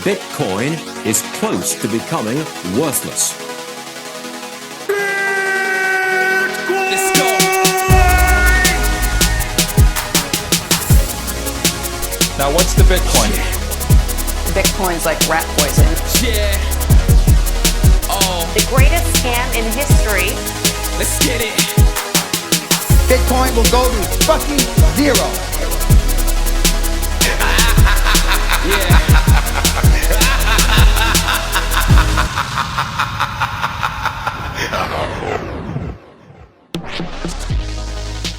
Bitcoin is close to becoming worthless. Let's go. Now, what's the Bitcoin? Bitcoin's like rat poison. Yeah. Oh, The greatest scam in history. let's get it. Bitcoin will go to fucking zero. Yeah.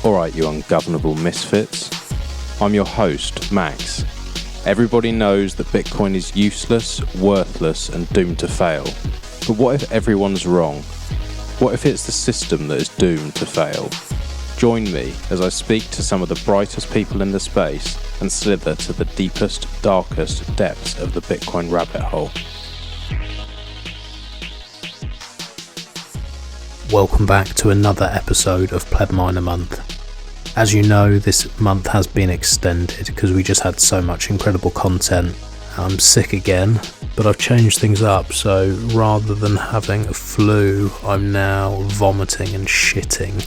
Alright, you ungovernable misfits. I'm your host, Max. Everybody knows that Bitcoin is useless, worthless, and doomed to fail. But what if everyone's wrong? What if it's the system that is doomed to fail? Join me as I speak to some of the brightest people in the space and slither to the deepest, darkest depths of the Bitcoin rabbit hole. Welcome back to another episode of Pleb Minor Month. As you know, this month has been extended because we just had so much incredible content. I'm sick again, but I've changed things up, so rather than having a flu, I'm now vomiting and shitting.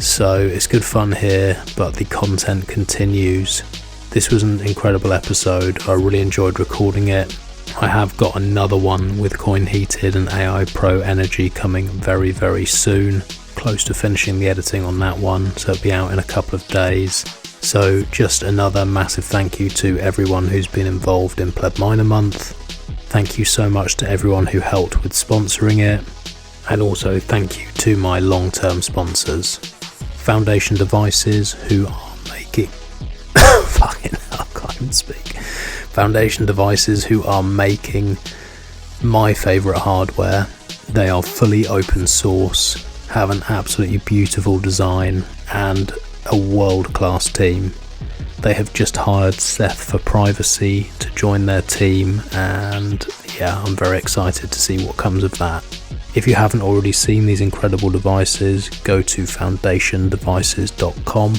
So it's good fun here, but the content continues. This was an incredible episode. I really enjoyed recording it. I have got another one with Coin Heated and AI Pro Energy coming very, very soon. Close to finishing the editing on that one, so it'll be out in a couple of days. So just another massive thank you to everyone who's been involved in Pleb Minor Month. Thank you so much to everyone who helped with sponsoring it. And also thank you to my long-term sponsors. Foundation Devices, who are making... fucking hell, I can't even speak. Foundation Devices, who are making my favourite hardware. They are fully open source, have an absolutely beautiful design, and a world-class team. They have just hired Seth for Privacy to join their team, and yeah, I'm very excited to see what comes of that. If you haven't already seen these incredible devices, go to foundationdevices.com.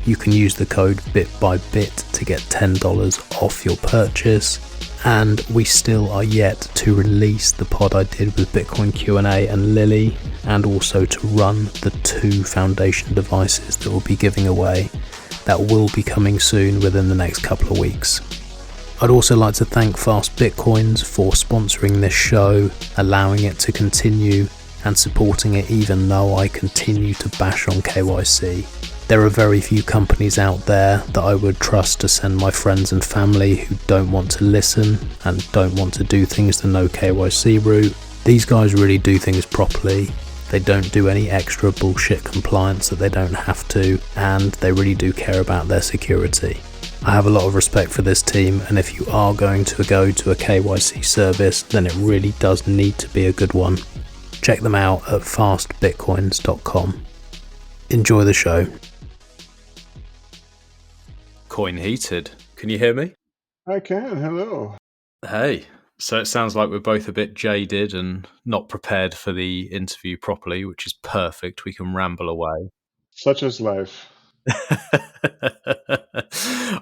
You can use the code BITBYBIT to get $10 off your purchase. And we still are yet to release the pod I did with Bitcoin Q&A and Lily, and also to run the 2 foundation devices that we'll be giving away. That will be coming soon within the next couple of weeks. I'd also like to thank Fast Bitcoins for sponsoring this show, allowing it to continue and supporting it even though I continue to bash on KYC. There are very few companies out there that I would trust to send my friends and family who don't want to listen and don't want to do things the no KYC route. These guys really do things properly. They don't do any extra bullshit compliance that they don't have to, and they really do care about their security. I have a lot of respect for this team, and if you are going to go to a KYC service, then it really does need to be a good one. Check them out at fastbitcoins.com. Enjoy the show. Coin Heated, can you hear me? I can. Hello. Hey, so it sounds like we're both a bit jaded and not prepared for the interview properly, which is perfect. We can ramble away. Such is life.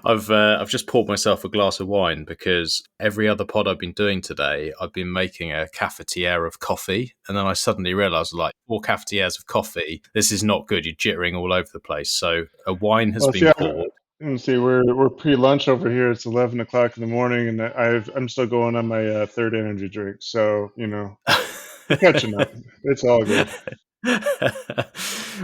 I've just poured myself a glass of wine because every other pod I've been doing today, I've been making a cafetiere of coffee, and then I suddenly realised, like, 4 cafetieres of coffee, this is not good. You're jittering all over the place. So a wine has been poured. See, we're pre-lunch over here. It's 11 o'clock in the morning, and I'm still going on my third energy drink. So we're catching up. It's all good.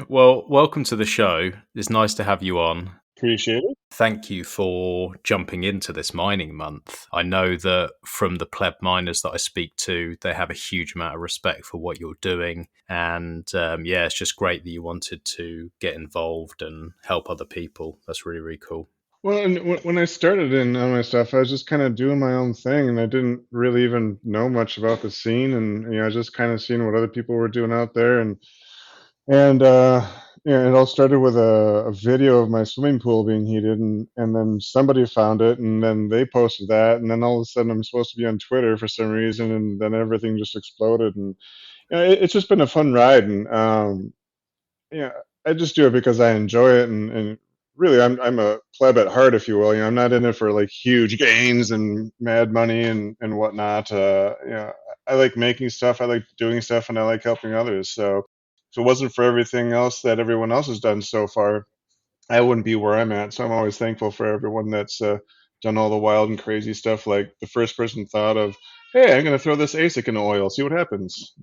Well, welcome to the show. It's nice to have you on. Appreciate it. Thank you for jumping into this mining month. I know that from the pleb miners that I speak to, they have a huge amount of respect for what you're doing. And it's just great that you wanted to get involved and help other people. That's really, really cool. Well, and when I started in all my stuff, I was just kind of doing my own thing, and I didn't really even know much about the scene, and I just kind of seen what other people were doing out there, and it all started with a video of my swimming pool being heated, and then somebody found it, and then they posted that, and then all of a sudden I'm supposed to be on Twitter for some reason, and then everything just exploded, and it's just been a fun ride, and I just do it because I enjoy it, and really, I'm a pleb at heart, if you will. I'm not in it for like huge gains and mad money and whatnot. I like making stuff, I like doing stuff, and I like helping others. So if it wasn't for everything else that everyone else has done so far, I wouldn't be where I'm at. So I'm always thankful for everyone that's done all the wild and crazy stuff. Like the first person thought of, hey, I'm going to throw this ASIC in oil, see what happens.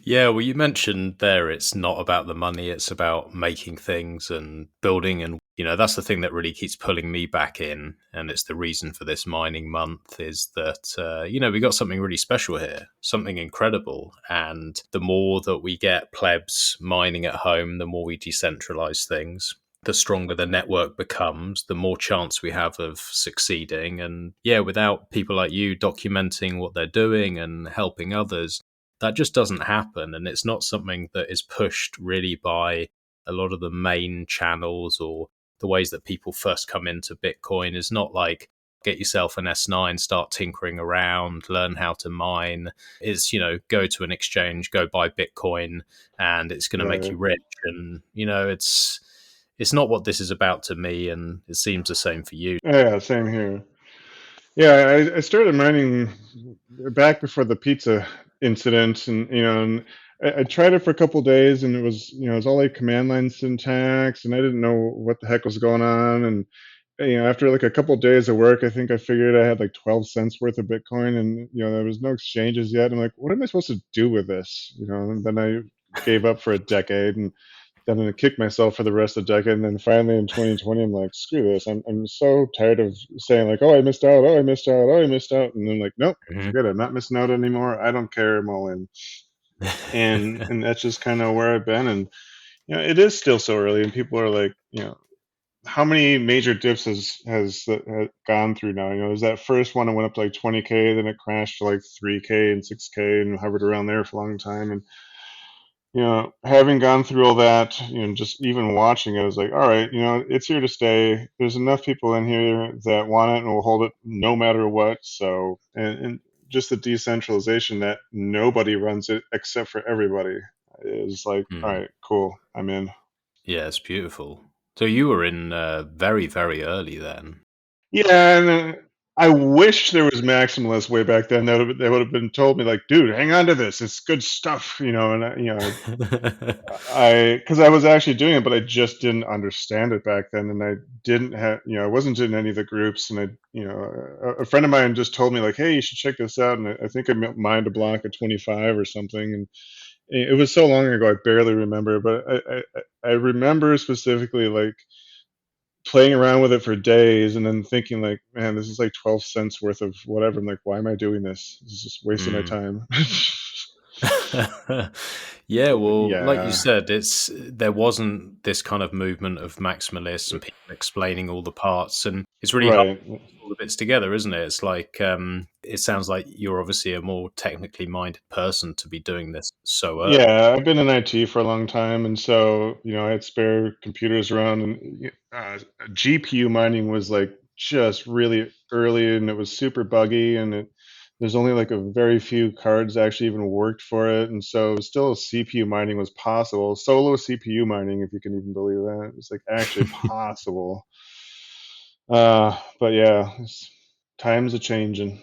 Yeah, well, you mentioned there it's not about the money, it's about making things and building. And, that's the thing that really keeps pulling me back in. And it's the reason for this mining month is that, we got something really special here, something incredible. And the more that we get plebs mining at home, the more we decentralize things, the stronger the network becomes, the more chance we have of succeeding. And without people like you documenting what they're doing and helping others, that just doesn't happen. And it's not something that is pushed really by a lot of the main channels, or the ways that people first come into Bitcoin is not like get yourself an S9, start tinkering around, learn how to mine. It's, go to an exchange, go buy Bitcoin, and it's going to make you rich. And, it's not what this is about to me, and it seems the same for you. Yeah, same here. Yeah, I started mining back before the pizza incident, and I tried it for a couple days, and it was it was all like command line syntax, and I didn't know what the heck was going on. And after like a couple days of work, I think I figured I had like 12 cents worth of Bitcoin, and there was no exchanges yet. I'm like, what am I supposed to do with this? And then I gave up for a decade, and then I kicked myself for the rest of the decade. And then finally in 2020, I'm like, screw this. I'm so tired of saying like, oh, I missed out. Oh, I missed out. Oh, I missed out. And then like, nope, forget it. I'm not missing out anymore. I don't care. I'm all in. And that's just kind of where I've been. And, it is still so early, and people are like, how many major dips has gone through now? There's that first one that went up to like 20K, then it crashed to like 3K and 6K and hovered around there for a long time. And having gone through all that, just even watching it, I was like, all right, it's here to stay. There's enough people in here that want it and will hold it no matter what. So, and just the decentralization that nobody runs it except for everybody is like, all right, cool, I'm in. Yeah, it's beautiful. So you were in very, very early then. Yeah, and I wish there was maximalists way back then. They would have been told me like, dude, hang on to this. It's good stuff, And because I was actually doing it, but I just didn't understand it back then, and I didn't have, I wasn't in any of the groups, and a friend of mine just told me like, hey, you should check this out, and I think I mined a block at 25 or something, and it was so long ago I barely remember, but I remember specifically like playing around with it for days and then thinking like, man, this is like 12 cents worth of whatever. I'm like, why am I doing this? This is just wasting my time. Yeah, well, like you said, there wasn't this kind of movement of maximalists and people explaining all the parts, and it's really hard to put all the bits together, isn't it? It's like it sounds like you're obviously a more technically minded person to be doing this so early. Yeah, I've been in IT for a long time, and so I had spare computers around, and GPU mining was like just really early, and it was super buggy, and there's only like a very few cards actually even worked for it, and so still CPU mining was possible. Solo CPU mining, if you can even believe that, it's like actually possible. But yeah, times are changing.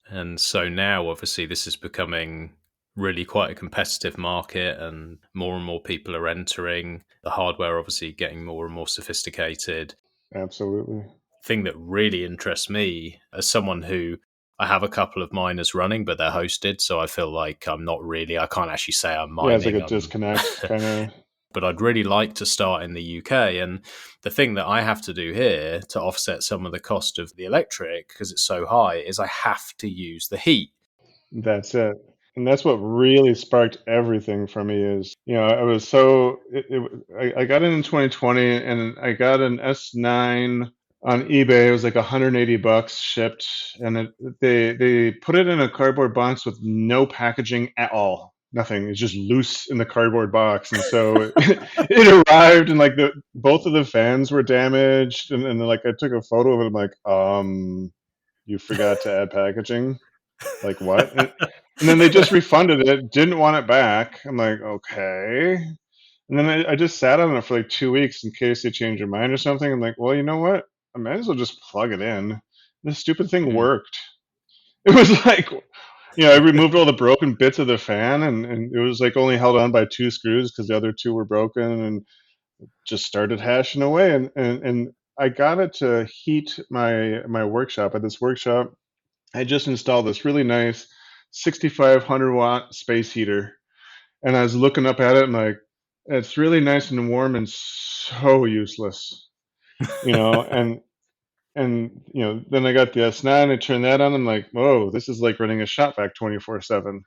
And so now, obviously, this is becoming really quite a competitive market, and more people are entering. The hardware obviously getting more and more sophisticated. Absolutely. The thing that really interests me as someone who I have a couple of miners running, but they're hosted, so I feel like I can't actually say I'm mining. Yeah, it's like a disconnect kind of. But I'd really like to start in the UK. And the thing that I have to do here to offset some of the cost of the electric, because it's so high, is I have to use the heat. That's it. And that's what really sparked everything for me is, I was so, I got in 2020 and I got an S9 on eBay. It was like $180 shipped, and they put it in a cardboard box with no packaging at all. Nothing. It's just loose in the cardboard box, and so it arrived, and like both of the fans were damaged, and like I took a photo of it. I'm like, you forgot to add packaging. Like what? And then they just refunded it. Didn't want it back. I'm like, okay. And then I just sat on it for like 2 weeks in case they change their mind or something. I'm like, well, you know what? I might as well just plug it in. This stupid thing Hmm. worked. It was like, I removed all the broken bits of the fan, and it was like only held on by 2 screws because the other 2 were broken, and just started hashing away. And I got it to heat my workshop. At this workshop, I just installed this really nice 6,500 watt space heater, and I was looking up at it and like, it's really nice and warm and so useless, you know. And then I got the S9. I turned that on. I'm like, whoa, this is like running a shop vac 24/7.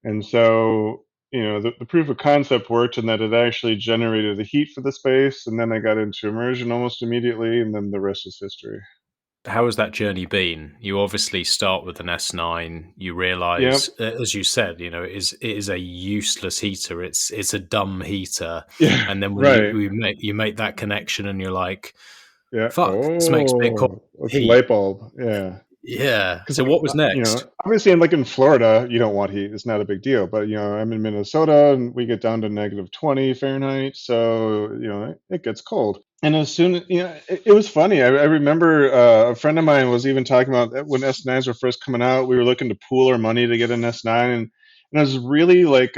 And so, the proof of concept worked in that it actually generated the heat for the space. And then I got into immersion almost immediately, and then the rest is history. How has that journey been? You obviously start with an S9. You Yep. realize, as you said, it is a useless heater. It's a dumb heater. Yeah. And then when Right. you make that connection, and you're like, Yeah. "Fuck, this makes Bitcoin It's a heat." light bulb. Yeah. Yeah. Because So what was next? obviously, in Florida, you don't want heat. It's not a big deal. But I'm in Minnesota, and we get down to -20 Fahrenheit, so it gets cold. And as soon, it was funny. I remember a friend of mine was even talking about that when S9s were first coming out. We were looking to pool our money to get an S9, and I was really like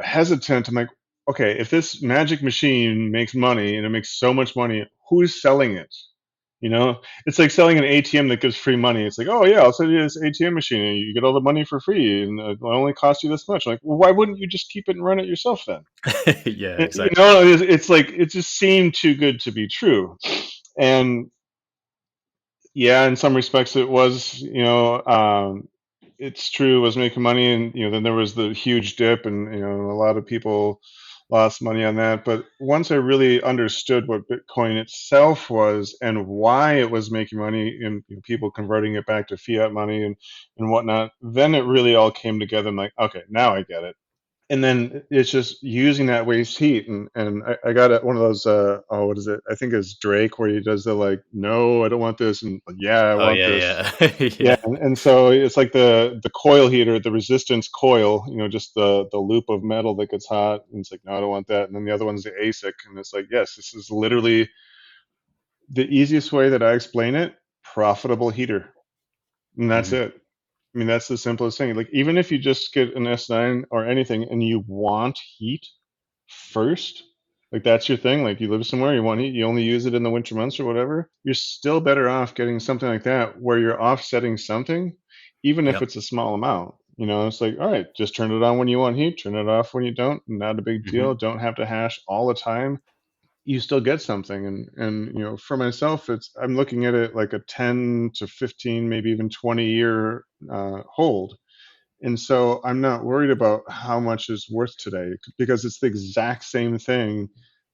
hesitant. I'm like, okay, if this magic machine makes money and it makes so much money, who's selling it? It's like selling an ATM that gives free money. It's like, oh yeah, I'll sell you this ATM machine and you get all the money for free, and it'll only cost you this much. I'm like, well, why wouldn't you just keep it and run it yourself then? Yeah, You exactly. know, it's like it just seemed too good to be true. And yeah, in some respects, it was. It's true, it was making money, and then there was the huge dip, and a lot of people lost money on that. But once I really understood what Bitcoin itself was and why it was making money, and people converting it back to fiat money and whatnot, then it really all came together. I'm like, okay, now I get it. And then it's just using that waste heat, and I got one of those what is it? I think it's Drake, where he does the like, no, I don't want this, and yeah, I Oh want yeah, this. yeah, Yeah, yeah. and so it's like the coil heater, the resistance coil, just the loop of metal that gets hot, and it's like, no, I don't want that. And then the other one's the ASIC, and it's like, yes, this is literally the easiest way that I explain it: profitable heater, and that's Mhm. it. I mean, that's the simplest thing. Like, even if you just get an S9 or anything and you want heat first, like that's your thing, like you live somewhere, you want heat, you only use it in the winter months or whatever, you're still better off getting something like that where you're offsetting something, even if Yep. it's a small amount. It's like, all right, just turn it on when you want heat, turn it off when you don't. Not a big deal. Mhm. Don't have to hash all the time. You still get something. And for myself, I'm looking at it like a 10 to 15, maybe even 20-year hold. And so I'm not worried about how much it's worth today, because it's the exact same thing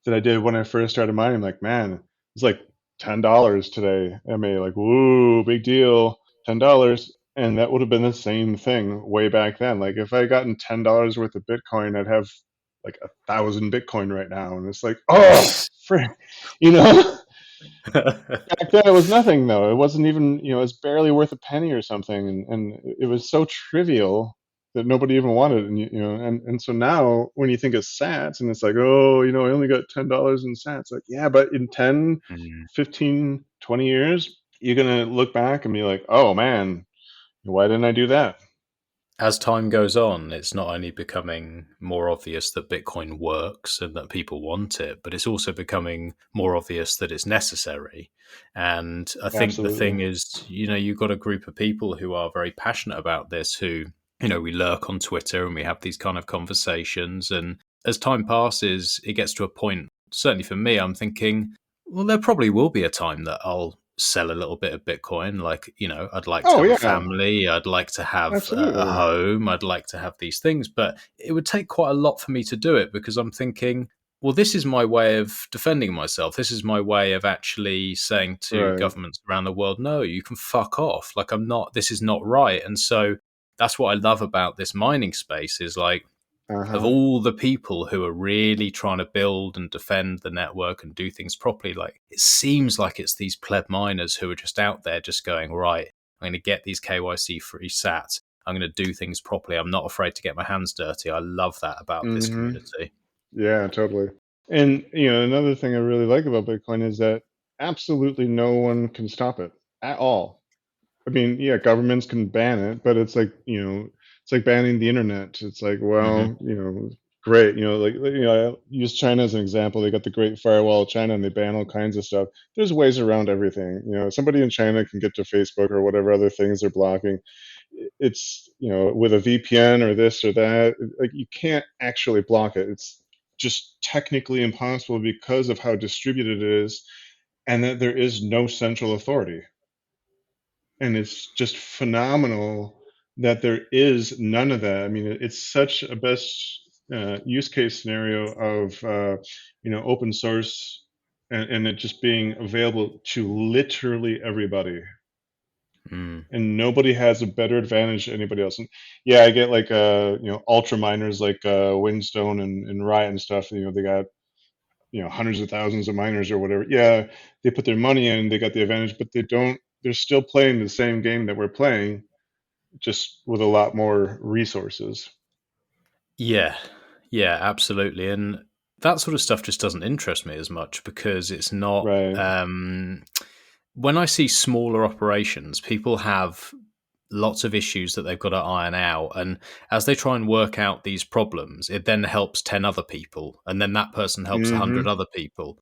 that I did when I first started mining. I'm like, man, it's like $10 today. I made like, woo, big deal, $10. And that would have been the same thing way back then. Like, if I had gotten $10 worth of Bitcoin, I'd have like 1,000 Bitcoin right now. And it's like, oh, frick, you know? Back then it was nothing, though. It wasn't even, it was barely worth a penny or something, and it was so trivial that nobody even wanted it. And so now when you think of sats, and it's like, oh, I only got $10 in sats. Like, yeah, but in 10, Mm. 15, 20 years, you're gonna look back and be like, oh man, why didn't I do that? As time goes on, it's not only becoming more obvious that Bitcoin works and that people want it, but it's also becoming more obvious that it's necessary. And I think the thing Absolutely. is, you've got a group of people who are very passionate about this, who, we lurk on Twitter and we have these kind of conversations. And as time passes, it gets to a point, certainly for me, I'm thinking, well, there probably will be a time that I'll sell a little bit of Bitcoin. Like, I'd like to Oh have a yeah, family. I'd like to have a absolutely. home. I'd like to have these things. But it would take quite a lot for me to do it, because I'm thinking, well, this is my way of defending myself. This is my way of actually saying to Right. governments around the world, no, you can fuck off. Like, this is not right. And so that's what I love about this mining space, is like, of Uh-huh. all the people who are really trying to build and defend the network and do things properly, like, it seems like it's these pleb miners who are just out there just going, right, I'm going to get these KYC free sats. I'm going to do things properly. I'm not afraid to get my hands dirty. I love that about this Hmm. community. Yeah, totally. And another thing I really like about Bitcoin is that absolutely no one can stop it at all. I mean, yeah, governments can ban it, but it's like, it's like banning the internet. It's like, well, great, I use China as an example. They got the Great Firewall of China and they ban all kinds of stuff. There's ways around everything. Somebody in China can get to Facebook or whatever other things they're blocking. It's, with a VPN or this or that, like you can't actually block it. It's just technically impossible because of how distributed it is and that there is no central authority. And it's just phenomenal that there is none of that. I mean, it's such a best use case scenario of open source and it just being available to literally everybody. And nobody has a better advantage than anybody else. And yeah, I get like ultra miners like Windstone and Riot and stuff. They got hundreds of thousands of miners or whatever. Yeah, they put their money in, they got the advantage, but they're still playing the same game that we're playing, just with a lot more resources. Yeah, absolutely. And that sort of stuff just doesn't interest me as much because it's not. Right. When I see smaller operations, people have lots of issues that they've got to iron out. And as they try and work out these problems, it then helps 10 other people. And then that person helps 100 other people.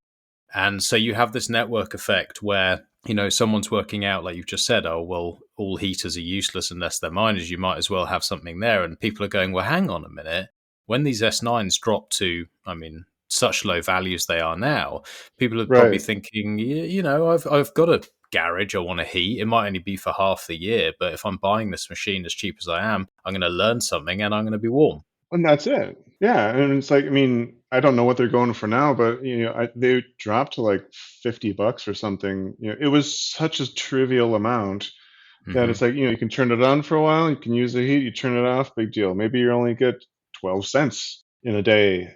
And so you have this network effect where, someone's working out, like you've just said, oh, well, all heaters are useless unless they're miners. You might as well have something there. And people are going, well, hang on a minute. When these S9s drop to, such low values they are now, people are probably thinking, I've got a garage I want to heat. It might only be for half the year, but if I'm buying this machine as cheap as I am, I'm going to learn something and I'm going to be warm. And that's it. Yeah, and it's like, I mean, I don't know what they're going for now, but they dropped to like $50 or something. It was such a trivial amount that it's like, you can turn it on for a while, you can use the heat, you turn it off, big deal. Maybe you only get 12 cents in a day,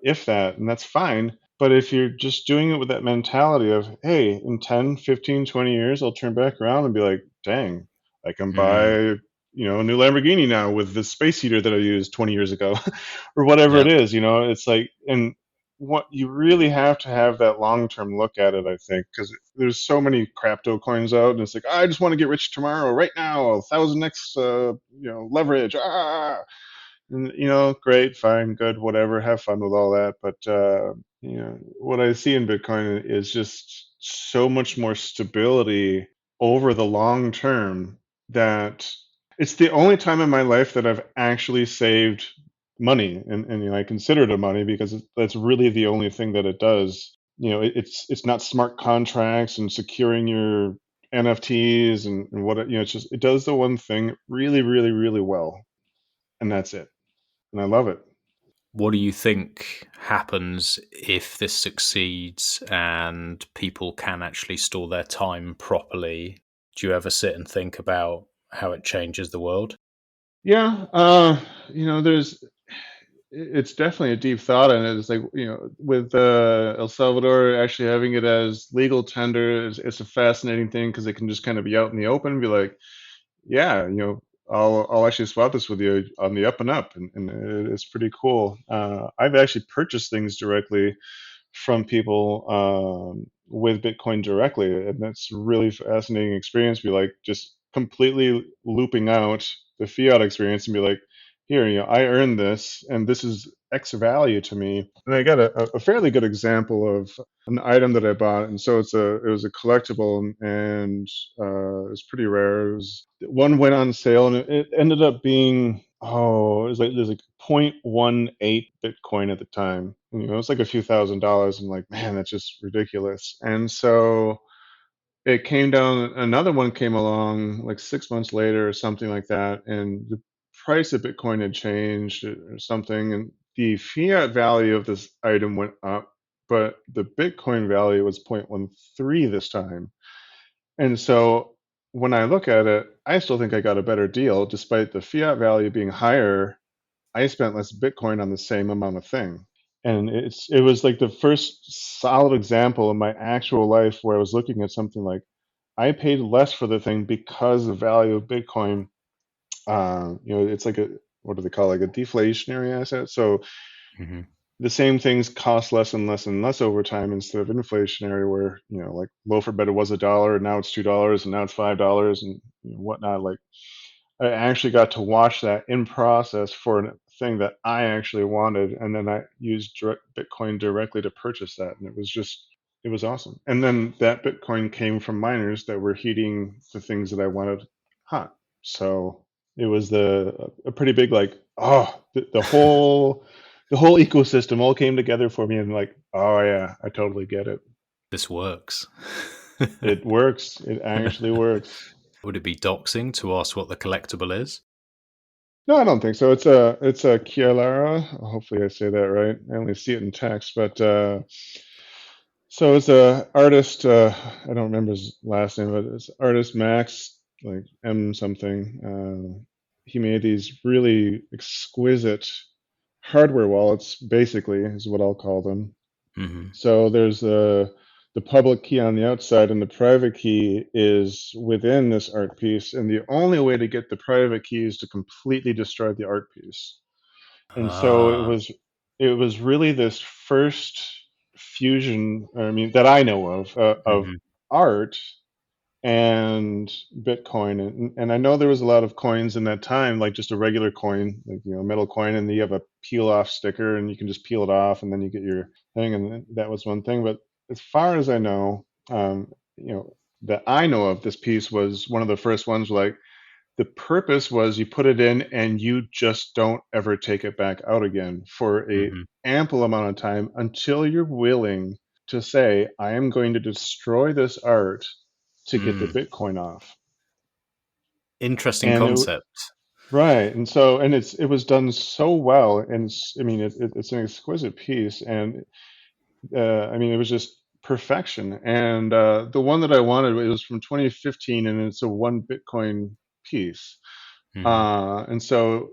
if that, and that's fine. But if you're just doing it with that mentality of, hey, in 10, 15, 20 years, I'll turn back around and be like, dang, I can buy, a new Lamborghini now with the space heater that I used 20 years ago or whatever it is, it's like, and what you really have to have that long-term look at it, I think, because there's so many crypto coins out and it's like, I just want to get rich tomorrow, right now, 1,000x, leverage. And, great, fine, good, whatever, have fun with all that. But, what I see in Bitcoin is just so much more stability over the long term that it's the only time in my life that I've actually saved money. And I consider it a money because that's really the only thing that it does. It's not smart contracts and securing your NFTs and what, it's just, it does the one thing really, really, really well. And that's it. And I love it. What do you think happens if this succeeds and people can actually store their time properly? Do you ever sit and think about how it changes the world? Yeah, it's definitely a deep thought, and it's like, with El Salvador actually having it as legal tender, it's a fascinating thing because it can just kind of be out in the open and be like, yeah, I'll actually swap this with you on the up and up, and it's pretty cool. I've actually purchased things directly from people with Bitcoin directly, and that's a really fascinating experience. Be like just completely looping out the fiat experience and be like, here, I earned this, and this is X value to me. And I got a fairly good example of an item that I bought, and so it was a collectible, and it was pretty rare. One went on sale, and it ended up being it was like there's like 0.18 Bitcoin at the time. And, it's like a few $1,000s. I'm like, man, that's just ridiculous. And so it came down. Another one came along like 6 months later or something like that, and the price of Bitcoin had changed or something, and the fiat value of this item went up, but the Bitcoin value was 0.13 this time. And so when I look at it, I still think I got a better deal. Despite the fiat value being higher, I spent less Bitcoin on the same amount of thing. And it was like the first solid example in my actual life where I was looking at something like, I paid less for the thing because the value of Bitcoin It's like what do they call it? Like a deflationary asset. So Mhm. the same things cost less and less and less over time instead of inflationary, where like loaf of bread was $1 and now it's $2 and now it's $5 and whatnot. Like I actually got to watch that in process for a thing that I actually wanted, and then I used Bitcoin directly to purchase that, and it was awesome. And then that Bitcoin came from miners that were heating the things that I wanted hot. So it was a pretty big the whole ecosystem all came together for me, and like, oh yeah, I totally get it. This works. It works. It actually works. Would it be doxing to ask what the collectible is? No, I don't think so. It's a Kielara. Hopefully I say that right. I only see it in text, but so it's a artist. I don't remember his last name, but it's artist Max, like M something. He made these really exquisite hardware wallets, basically, is what I'll call them. Mm-hmm. So there's the public key on the outside, and the private key is within this art piece. And the only way to get the private key is to completely destroy the art piece. And so it was really this first fusion, that I know of Mhm. art and Bitcoin. And I know there was a lot of coins in that time, like just a regular coin, like a metal coin, and you have a peel off sticker, and you can just peel it off, and then you get your thing, and that was one thing. But as far as I know, that I know of, this piece was one of the first ones. Like the purpose was you put it in, and you just don't ever take it back out again for a Mhm. ample amount of time until you're willing to say, I am going to destroy this art to get the Bitcoin off. Interesting And concept. right, and so it was done so well, and it's an exquisite piece, and it was just perfection. And the one that I wanted, it was from 2015, and it's a one Bitcoin piece. Mhm. And so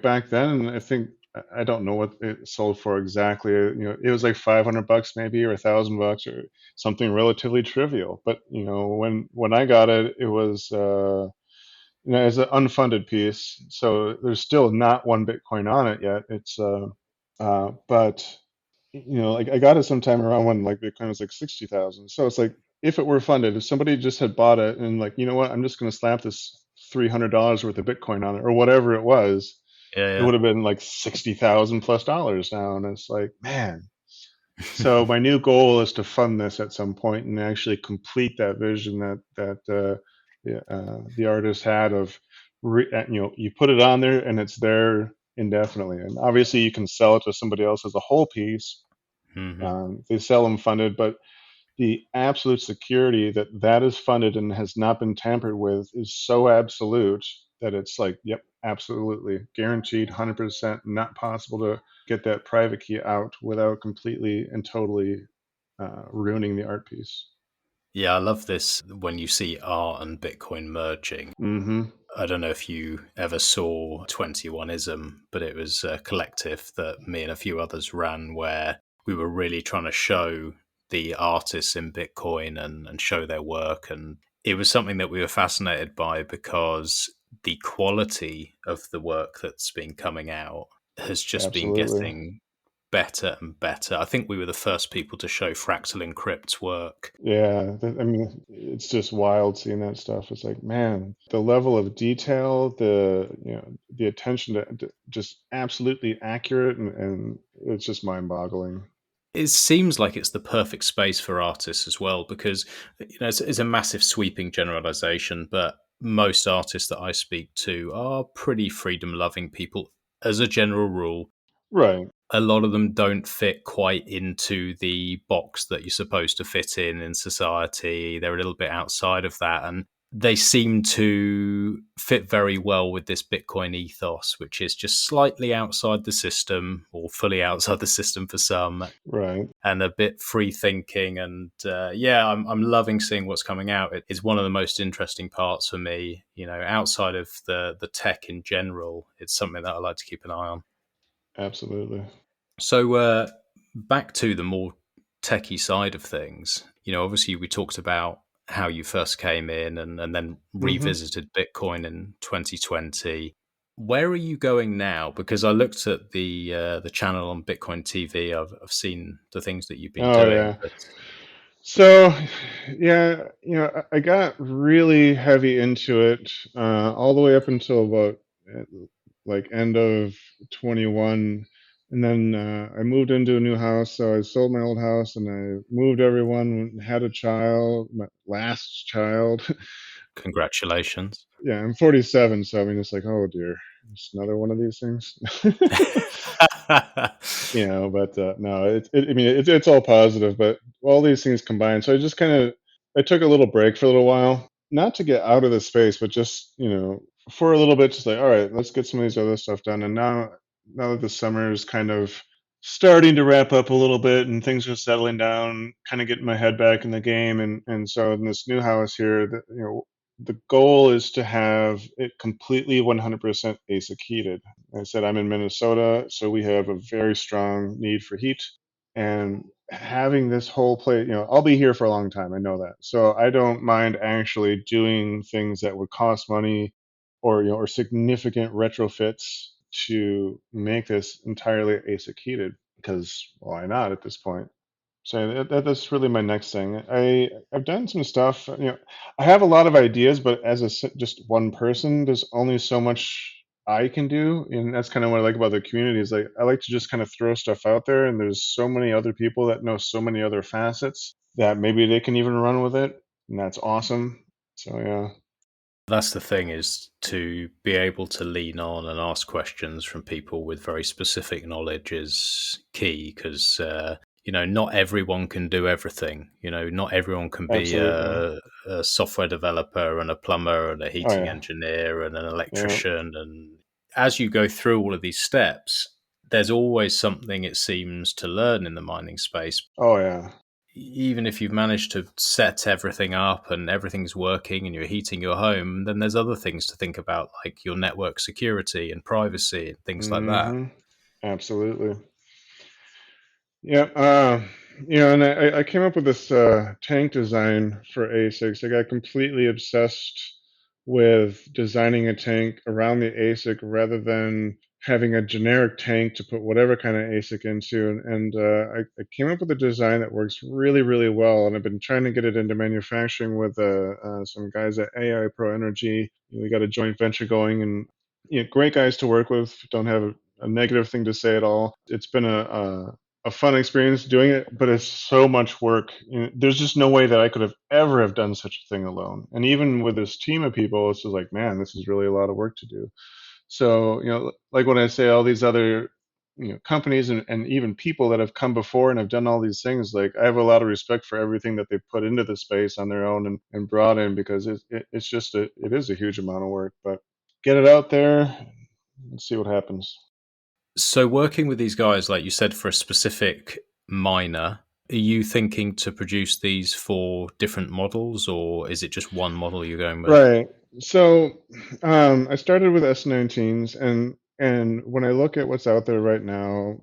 back then, I think I don't know what it sold for exactly. It was like $500 maybe, or $1,000, or something relatively trivial. But when I got it, it was it's an unfunded piece, so there's still not one Bitcoin on it yet. But like I got it sometime around when like Bitcoin was like 60,000. So it's like if it were funded, if somebody just had bought it and like, you know what, I'm just going to slap this $300 worth of Bitcoin on it, or whatever it was, it Yeah. would have been like $60,000+ now. And it's like, man. So my new goal is to fund this at some point and actually complete that vision that the artist had of, you put it on there and it's there indefinitely. And obviously you can sell it to somebody else as a whole piece. Mhm. They sell them funded, but the absolute security that that is funded and has not been tampered with is so absolute that it's like, yep, absolutely guaranteed, 100%, not possible to get that private key out without completely and totally ruining the art piece. Yeah, I love this when you see art and Bitcoin merging. Mm-hmm. I don't know if you ever saw 21ism, but it was a collective that me and a few others ran where we were really trying to show the artists in Bitcoin and show their work. And it was something that we were fascinated by because the quality of the work that's been coming out has just been Absolutely. getting better and better. I think we were the first people to show Fractal Encrypt's work. Yeah, it's just wild seeing that stuff. It's like, man, the level of detail, the attention to just absolutely accurate, and it's just mind-boggling. It seems like it's the perfect space for artists as well because it's a massive sweeping generalization, but most artists that I speak to are pretty freedom-loving people as a general rule. Right. A lot of them don't fit quite into the box that you're supposed to fit in society. They're a little bit outside of that, and they seem to fit very well with this Bitcoin ethos, which is just slightly outside the system or fully outside the system for some, Right. and a bit free thinking. And I'm loving seeing what's coming out. It is one of the most interesting parts for me. Outside of the tech in general, it's something that I like to keep an eye on. Absolutely. So back to the more techie side of things. Obviously we talked about how you first came in and then revisited Bitcoin in 2020. Where are you going now? Because I looked at the channel on Bitcoin TV. I've seen the things that you've been Oh doing. yeah. But So, yeah, I got really heavy into it all the way up until about like end of 21. And then I moved into a new house. So I sold my old house and I moved everyone, had a child, my last child. congratulations. Yeah, I'm 47. So I mean, it's like, oh dear, it's another one of these things. But no, I mean, it's all positive, but all these things combined. So I took a little break for a little while, not to get out of the space, but just, for a little bit, just like, all right, let's get some of these other stuff done. And now that the summer is kind of starting to wrap up a little bit and things are settling down, kind of getting my head back in the game. And so in this new house here, the goal is to have it completely 100% ASIC heated. I said I'm in Minnesota, so we have a very strong need for heat. And having this whole place, I'll be here for a long time. I know that. So I don't mind actually doing things that would cost money or significant retrofits to make this entirely ASIC heated because why not at this point? So that's really my next thing. I've done some stuff. I have a lot of ideas, but as just one person, there's only so much I can do, and that's kind of what I like about the community. Is like I like to just kind of throw stuff out there, and there's so many other people that know so many other facets that maybe they can even run with it, and that's awesome. So yeah. That's the thing, is to be able to lean on and ask questions from people with very specific knowledge is key because, not everyone can do everything. Not everyone can be Absolutely. a software developer and a plumber and a Oh heating yeah. engineer and an Yeah. electrician. And as you go through all of these steps, there's always something, it seems, to learn in the mining space. Oh yeah. Even if you've managed to set everything up and everything's working and you're heating your home, then there's other things to think about, like your network security and privacy and things like that. Absolutely. Yeah. And I came up with this tank design for ASICs. I got completely obsessed with designing a tank around the ASIC rather than having a generic tank to put whatever kind of ASIC into. And I came up with a design that works really, really well. And I've been trying to get it into manufacturing with some guys at AI Pro Energy. We got a joint venture going, and great guys to work with. Don't have a negative thing to say at all. It's been a fun experience doing it, but it's so much work. There's just no way that I could have ever have done such a thing alone. And even with this team of people, it's just like, man, this is really a lot of work to do. So, like when I say all these other, companies and even people that have come before and have done all these things, like I have a lot of respect for everything that they've put into the space on their own and brought in because it's just it is a huge amount of work, but get it out there and see what happens. So, working with these guys, like you said, for a specific miner, are you thinking to produce these for different models, or is it just one model you're going with? Right. So I started with S19s, and when I look at what's out there right now,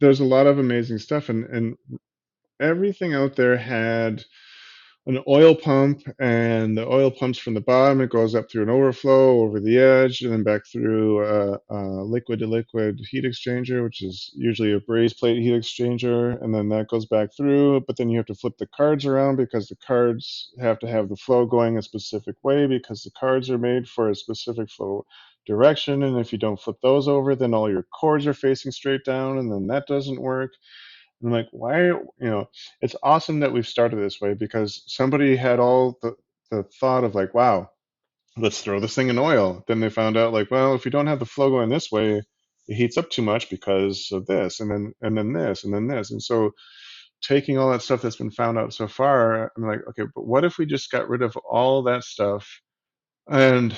there's a lot of amazing stuff, and everything out there had an oil pump, and the oil pumps from the bottom. It goes up through an overflow over the edge, and then back through a liquid to liquid heat exchanger, which is usually a brazed plate heat exchanger, and then that goes back through. But then you have to flip the cards around because the cards have to have the flow going a specific way because the cards are made for a specific flow direction. And if you don't flip those over, then all your cords are facing straight down, and then that doesn't work. I'm like, why, it's awesome that we've started this way because somebody had all the thought of like, wow, let's throw this thing in oil. Then they found out like, well, if you don't have the flow going this way, it heats up too much because of this, and then this, and then this. And so taking all that stuff that's been found out so far, I'm like, okay, but what if we just got rid of all that stuff and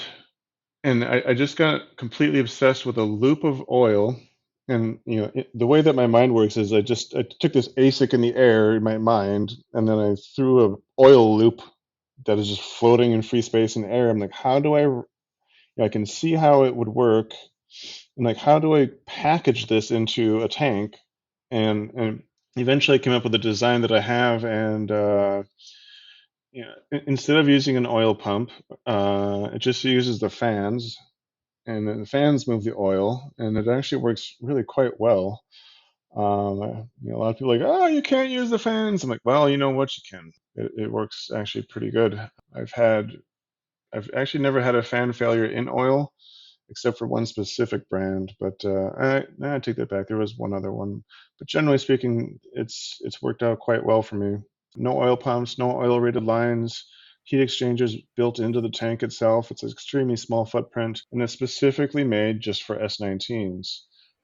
I just got completely obsessed with a loop of oil. And the way that my mind works is I took this ASIC in the air in my mind, and then I threw a oil loop that is just floating in free space in the air. I'm like, how do I can see how it would work, and like, how do I package this into a tank? And eventually I came up with a design that I have, and instead of using an oil pump, it just uses the fans, and then the fans move the oil, and it actually works really quite well. A lot of people are like, oh, you can't use the fans. I'm like, well, you know what, you can. It works actually pretty good. I've actually never had a fan failure in oil, except for one specific brand. But I take that back. There was one other one, but generally speaking, it's worked out quite well for me. No oil pumps, no oil rated lines. Heat exchangers built into the tank itself. It's an extremely small footprint, and it's specifically made just for S19s,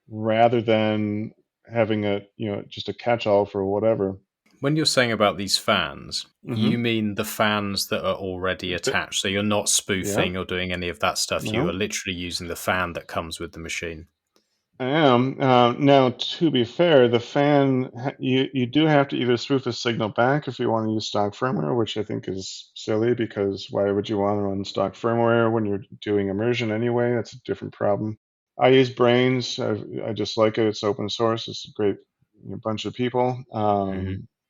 rather than having just a catch-all for whatever. When you're saying about these fans, Mhm. you mean the fans that are already attached. So you're not spoofing or doing any of that stuff. You No. are literally using the fan that comes with the machine. I am. Now, to be fair, the fan, you do have to either spoof a signal back if you want to use stock firmware, which I think is silly, because why would you want to run stock firmware when you're doing immersion anyway? That's a different problem. I use Brains. I just like it. It's open source. It's a great bunch of people.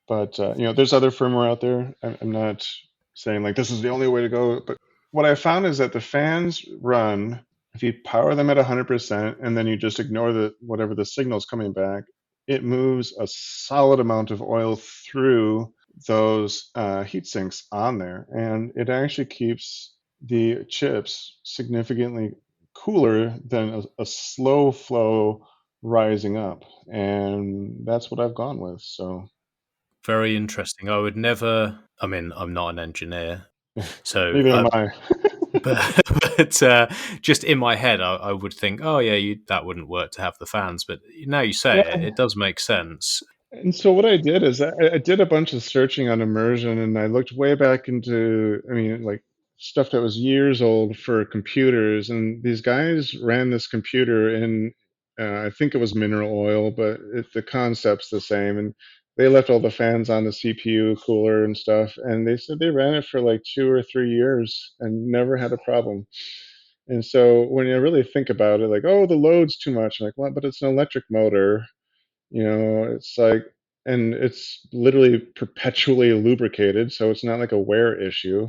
But there's other firmware out there. I'm not saying like this is the only way to go. But what I found is that the fans run, if you power them at 100% and then you just ignore whatever the signal's coming back, it moves a solid amount of oil through those heat sinks on there, and it actually keeps the chips significantly cooler than a slow flow rising up, and that's what I've gone with. So very interesting. I would never. I mean, I'm not an engineer, so neither am I. but just in my head, I would think, oh yeah, that wouldn't work to have the fans. But now you say it does make sense. And so what I did is I did a bunch of searching on immersion, and I looked way back into, like stuff that was years old for computers. And these guys ran this computer in, I think it was mineral oil, but the concept's the same. And they left all the fans on the CPU cooler and stuff. And they said they ran it for like 2 or 3 years and never had a problem. And so when you really think about it, like, oh, the load's too much. I'm like, well, but it's an electric motor. It's like, and it's literally perpetually lubricated, so it's not like a wear issue.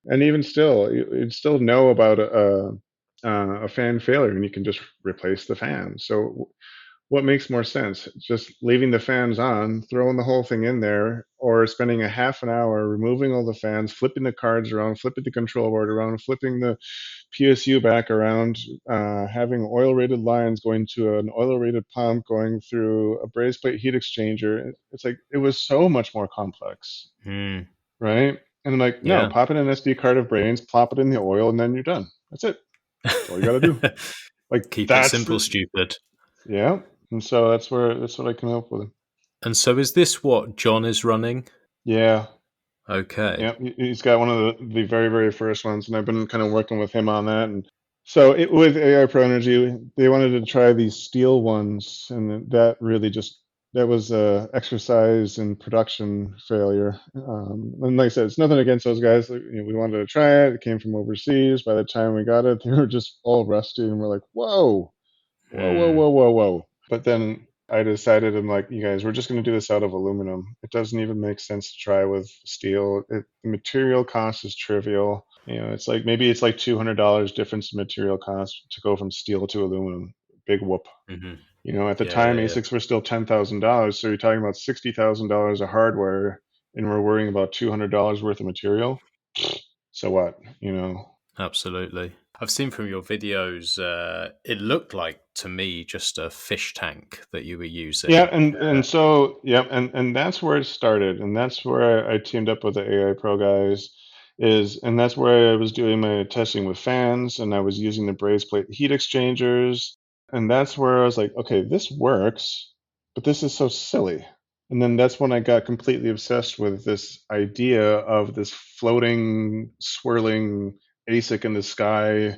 And even still, you'd still know about a fan failure, and you can just replace the fan. So what makes more sense? Just leaving the fans on, throwing the whole thing in there, or spending a half an hour removing all the fans, flipping the cards around, flipping the control board around, flipping the PSU back around, having oil-rated lines going to an oil-rated pump, going through a brazed plate heat exchanger. It's like, it was so much more complex, right? And I'm like, no, pop it in an SD card of Brains, plop it in the oil, and then you're done. That's it. That's all you got to do. Like, keep it simple, stupid. Yeah. And so that's what I came up with. And so is this what John is running? Yeah. Okay. Yeah, he's got one of the very, very first ones, and I've been kind of working with him on that. And so with AI Pro Energy, they wanted to try these steel ones, and that really that was a exercise in production failure. And like I said, it's nothing against those guys. We wanted to try it. It came from overseas. By the time we got it, they were just all rusty, and we're like, whoa. But then I decided, I'm like, you guys, we're just going to do this out of aluminum. It doesn't even make sense to try with steel. The material cost is trivial. It's like, maybe it's like $200 difference in material cost to go from steel to aluminum. Big whoop. At the time, ASICs were still $10,000. So you're talking about $60,000 of hardware, and we're worrying about $200 worth of material. So what, Absolutely. I've seen from your videos, it looked like to me just a fish tank that you were using. Yeah, and so and that's where it started, and that's where I teamed up with the AI Pro guys, and that's where I was doing my testing with fans, and I was using the brazed plate heat exchangers, and that's where I was like, okay, this works, but this is so silly. And then that's when I got completely obsessed with this idea of this floating, swirling ASIC in the sky,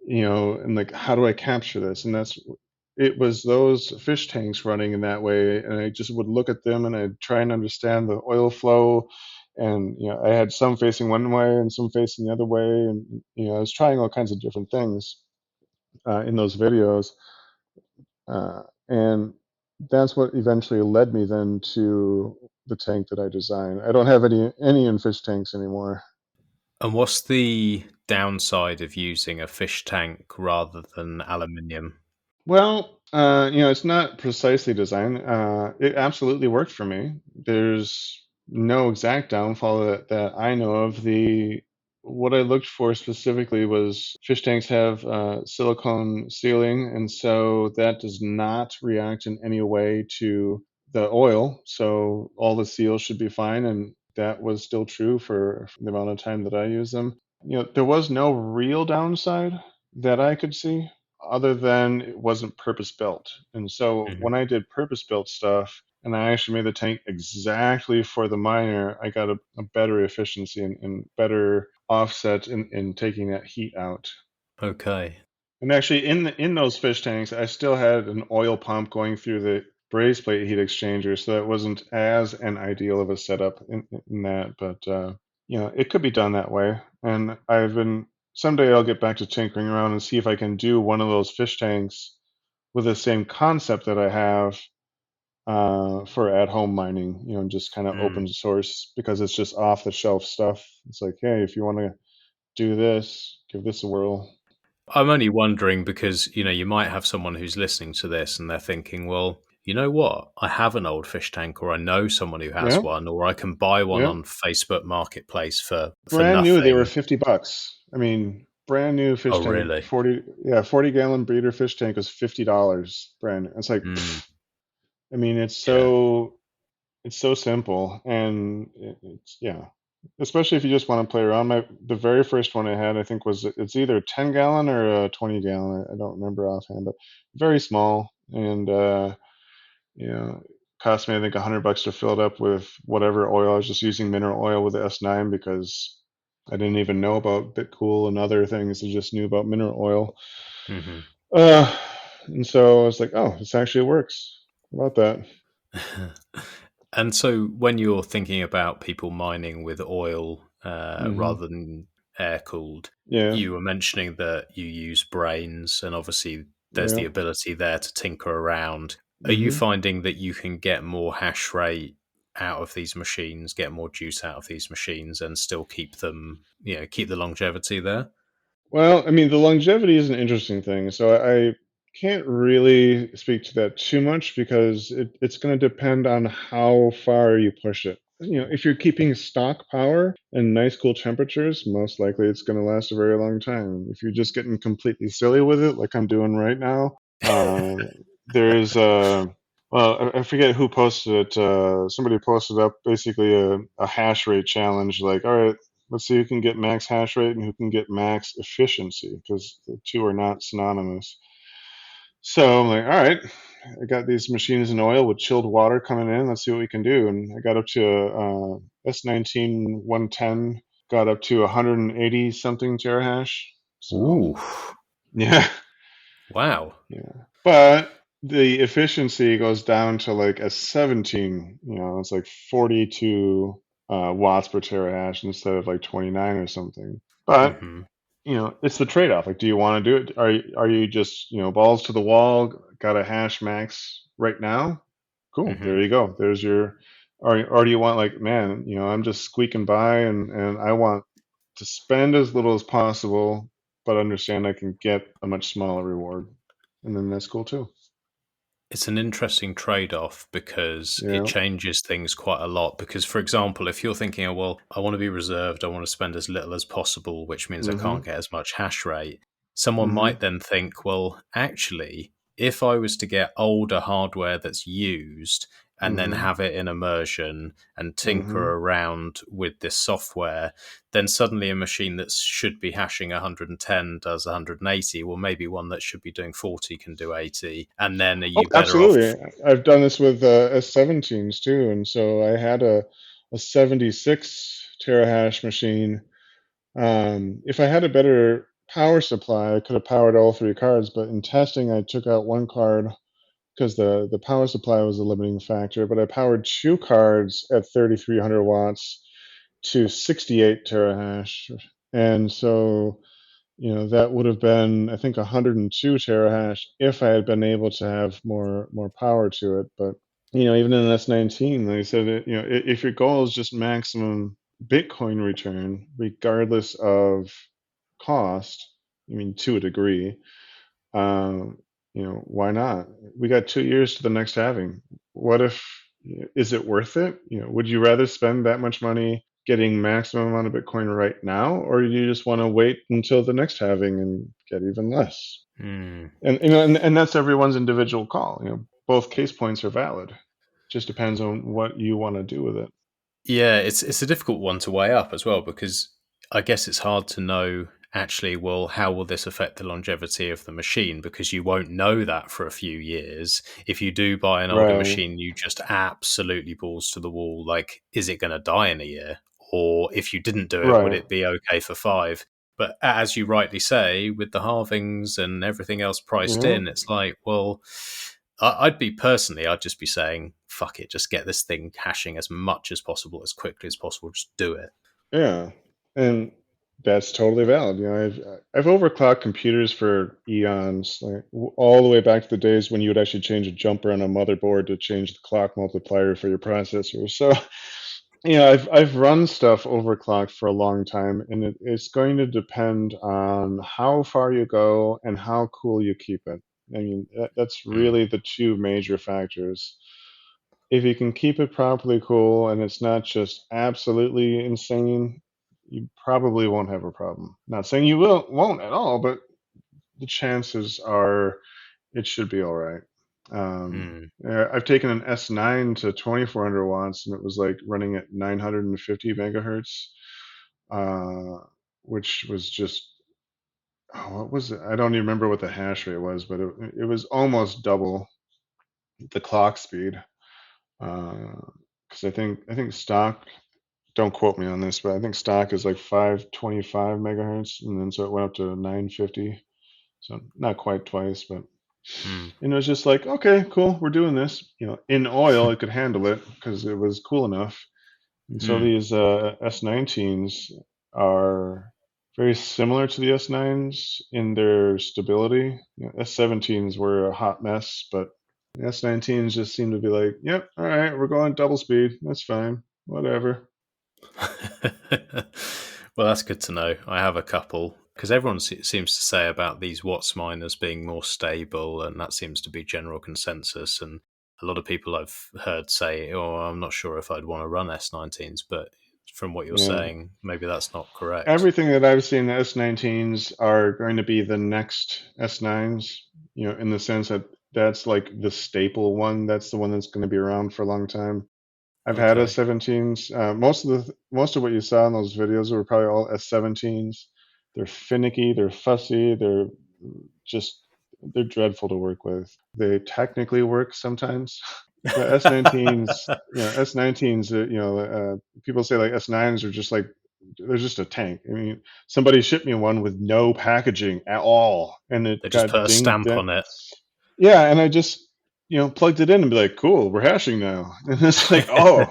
and like, how do I capture this? And it was those fish tanks running in that way. And I just would look at them and I'd try and understand the oil flow. And, I had some facing one way and some facing the other way. And, I was trying all kinds of different things in those videos. And that's what eventually led me then to the tank that I designed. I don't have any in fish tanks anymore. And what's the downside of using a fish tank rather than aluminium? Well, it's not precisely designed. It absolutely worked for me. There's no exact downfall that I know of. What I looked for specifically was fish tanks have silicone sealing, and so that does not react in any way to the oil. So all the seals should be fine, and that was still true for the amount of time that I used them. There was no real downside that I could see other than it wasn't purpose built. And so Mhm. when I did purpose built stuff and I actually made the tank exactly for the miner, I got a better efficiency and better offset in taking that heat out. Okay. And actually in those fish tanks, I still had an oil pump going through the braze plate heat exchanger, so that wasn't as an ideal of a setup in that, but it could be done that way. And someday I'll get back to tinkering around and see if I can do one of those fish tanks with the same concept that I have for at-home mining, just kind of Mm. open source because it's just off the shelf stuff. It's like, hey, if you want to do this, give this a whirl. I'm only wondering because, you might have someone who's listening to this and they're thinking, well, you know what? I have an old fish tank, or I know someone who has Yeah, one, or I can buy one yeah. on Facebook Marketplace for Brand new, they were nothing. $50. I mean, brand new fish Oh, tank, really? 40-gallon breeder fish tank was $50 brand new. It's like, Mm. I mean, Yeah. it's so simple, and it's yeah. Especially if you just want to play around. The very first one I had, I think, it's either a 10-gallon or a 20-gallon. I don't remember offhand, but very small, and cost me I think $100 to fill it up with whatever oil. I was just using mineral oil with the S9 because I didn't even know about Bitcool and other things. I just knew about mineral oil. Hmm. Uh, and so I was like, oh, this actually works. How about that? And so when you're thinking about people mining with oil Hmm. rather than air cooled, Yeah, you were mentioning that you use brains, and obviously there's yeah. the ability there to tinker around. Are you Hmm. finding that you can get more hash rate out of these machines, get more juice out of these machines, and still keep them, keep the longevity there? Well, I mean, the longevity is an interesting thing. So I can't really speak to that too much because it's going to depend on how far you push it. If you're keeping stock power and nice cool temperatures, most likely it's going to last a very long time. If you're just getting completely silly with it, like I'm doing right now, uh, there's well, I forget who posted it. Somebody posted up basically a hash rate challenge. Like, all right, let's see who can get max hash rate and who can get max efficiency because the two are not synonymous. So I'm like, all right, I got these machines in oil with chilled water coming in. Let's see what we can do. And I got up to S19 110, got up to 180 something terahash. So Ooh, yeah, wow. yeah. But the efficiency goes down to like a 17. It's like 42 watts per terahash instead of like 29 or something. But Hmm. it's the trade-off. Like, do you want to do it? Are you just, balls to the wall, got a hash max right now? Cool. Hmm. There you go. There's your, or do you want like, man, I'm just squeaking by and I want to spend as little as possible, but understand I can get a much smaller reward. And then that's cool too. It's an interesting trade-off because it Yeah. changes things quite a lot. Because, for example, if you're thinking, oh, well, I want to be reserved, I want to spend as little as possible, which means I Mm-hmm. can't get as much hash rate, someone Mm-hmm. might then think, well, actually, if I was to get older hardware that's used and then Mm-hmm. have it in immersion and Mm-hmm. tinker around with this software, then suddenly a machine that should be hashing 110 does 180. Well, maybe one that should be doing 40 can do 80. And then are Oh, you better absolutely. off? I've done this with S17s too, and so I had a 76 terahash machine. If I had a better power supply, I could have powered all three cards, but in testing, I took out one card because the power supply was a limiting factor, but I powered two cards at 3,300 watts to 68 terahash. And so that would have been, I think, 102 terahash if I had been able to have more power to it. But even in an S19, like I said, if your goal is just maximum Bitcoin return, regardless of cost, I mean, to a degree, why not? We got 2 years to the next halving. What if, is it worth it? Would you rather spend that much money getting maximum amount of Bitcoin right now, or do you just want to wait until the next halving and get even less? Hmm. And that's everyone's individual call. Both case points are valid. Just depends on what you want to do with it. Yeah, it's a difficult one to weigh up as well, because I guess it's hard to know actually, well, how will this affect the longevity of the machine? Because you won't know that for a few years. If you do buy an older Right. machine, you just absolutely balls to the wall. Like, is it going to die in a year? Or if you didn't do it, would Right. it be okay for 5? But as you rightly say, with the halvings and everything else priced Yeah. in, it's like, well, I'd just be saying, fuck it, just get this thing hashing as much as possible, as quickly as possible, just do it. Yeah, and that's totally valid. I've overclocked computers for eons, like all the way back to the days when you would actually change a jumper on a motherboard to change the clock multiplier for your processor. So, I've run stuff overclocked for a long time, and it's going to depend on how far you go and how cool you keep it. I mean, that's really the two major factors. If you can keep it properly cool and it's not just absolutely insane, you probably won't have a problem. Not saying you won't at all, but the chances are it should be all right. I've taken an S9 to 2400 watts and it was like running at 950 megahertz, which was just, what was it? I don't even remember what the hash rate was, but it was almost double the clock speed. Because I think stock, don't quote me on this, but I think stock is like 525 megahertz, and then so it went up to 950. So not quite twice, but it was just like, okay, cool, we're doing this. In oil, it could handle it because it was cool enough. And so these S19s are very similar to the S9s in their stability. S17s were a hot mess, but the S19s just seem to be like, yep, all right, we're going double speed. That's fine, whatever. Well, that's good to know. I have a couple, because everyone seems to say about these Watts miners being more stable, and that seems to be general consensus. And a lot of people I've heard say, "Oh, I'm not sure if I'd want to run S19s," but from what you're Yeah. saying, maybe that's not correct. Everything that I've seen, the S19s are going to be the next S9s, in the sense that that's like the staple one. That's the one that's going to be around for a long time. I've had Okay. S17s. Most of what you saw in those videos were probably all S17s. They're finicky, they're fussy, they're dreadful to work with. They technically work sometimes. But S19s, S19s, people say like S9s are just like, they're just a tank. I mean, somebody shipped me one with no packaging at all, and it They just got put a dinged. stamp on it. Yeah, and I just plugged it in and be like, cool, we're hashing now, and it's like, oh,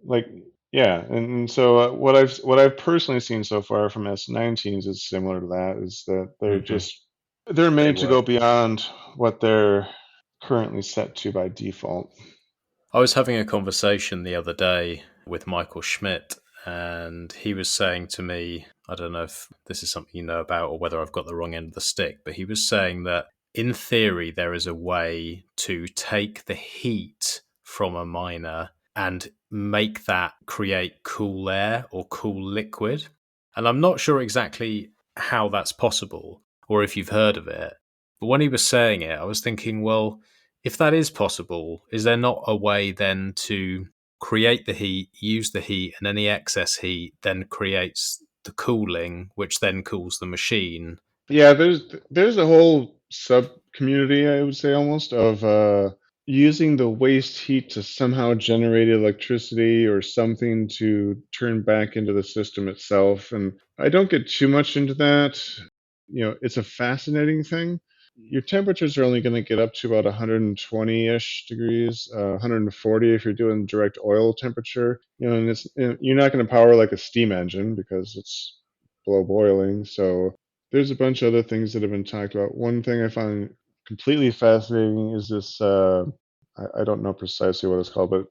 like, yeah. And so what I've personally seen so far from S19s is similar to that, is that they're made to go beyond what they're currently set to by default. I was having a conversation the other day with Michael Schmidt, and he was saying to me, I don't know if this is something you know about or whether I've got the wrong end of the stick, but he was saying that in theory, there is a way to take the heat from a miner and make that create cool air or cool liquid. And I'm not sure exactly how that's possible or if you've heard of it. But when he was saying it, I was thinking, well, if that is possible, is there not a way then to create the heat, use the heat, and any excess heat then creates the cooling, which then cools the machine? Yeah, there's a whole sub community, I would say, almost, of using the waste heat to somehow generate electricity or something to turn back into the system itself. And I don't get too much into that. It's a fascinating thing. Your temperatures are only going to get up to about 120-ish degrees, 140 if you're doing direct oil temperature. And you're not going to power like a steam engine because it's below boiling. So there's a bunch of other things that have been talked about. One thing I find completely fascinating is this. I don't know precisely what it's called, but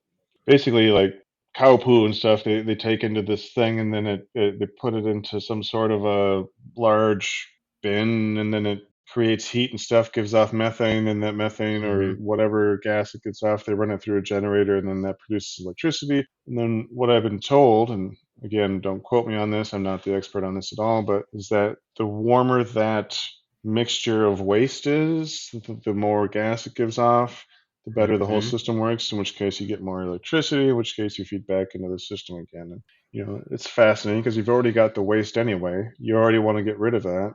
basically, like cow poo and stuff, they take into this thing, and then they put it into some sort of a large bin, and then it creates heat and stuff, gives off methane, and that methane or whatever gas it gets off, they run it through a generator, and then that produces electricity. And then what I've been told, and again, don't quote me on this, I'm not the expert on this at all, but is that the warmer that mixture of waste is, the more gas it gives off, the better the whole system works, in which case you get more electricity, in which case you feed back into the system again. And, you know, it's fascinating because you've already got the waste anyway. You already want to get rid of that.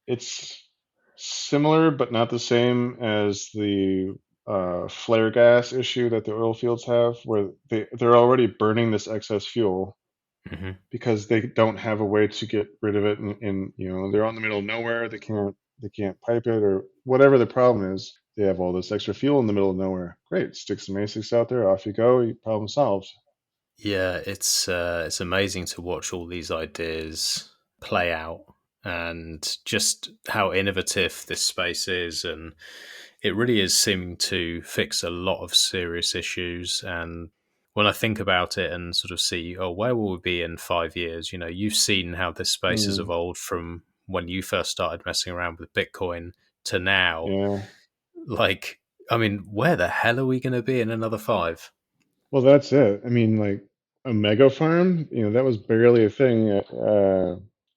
It's similar, but not the same as the flare gas issue that the oil fields have, where they're already burning this excess fuel because they don't have a way to get rid of it. And you know, they're out in the middle of nowhere. They can't pipe it or whatever the problem is. They have all this extra fuel in the middle of nowhere. Great, stick some ASICs out there, off you go. Problem solved. Yeah, it's amazing to watch all these ideas play out and just how innovative this space is, and it really is seeming to fix a lot of serious issues. And when I think about it and sort of see, oh, where will we be in 5 years? You know, you've seen how this space has evolved from when you first started messing around with Bitcoin to now. Yeah. Like, I mean, where the hell are we going to be in another 5? Well, that's it. I mean, like a mega farm, you know, that was barely a thing.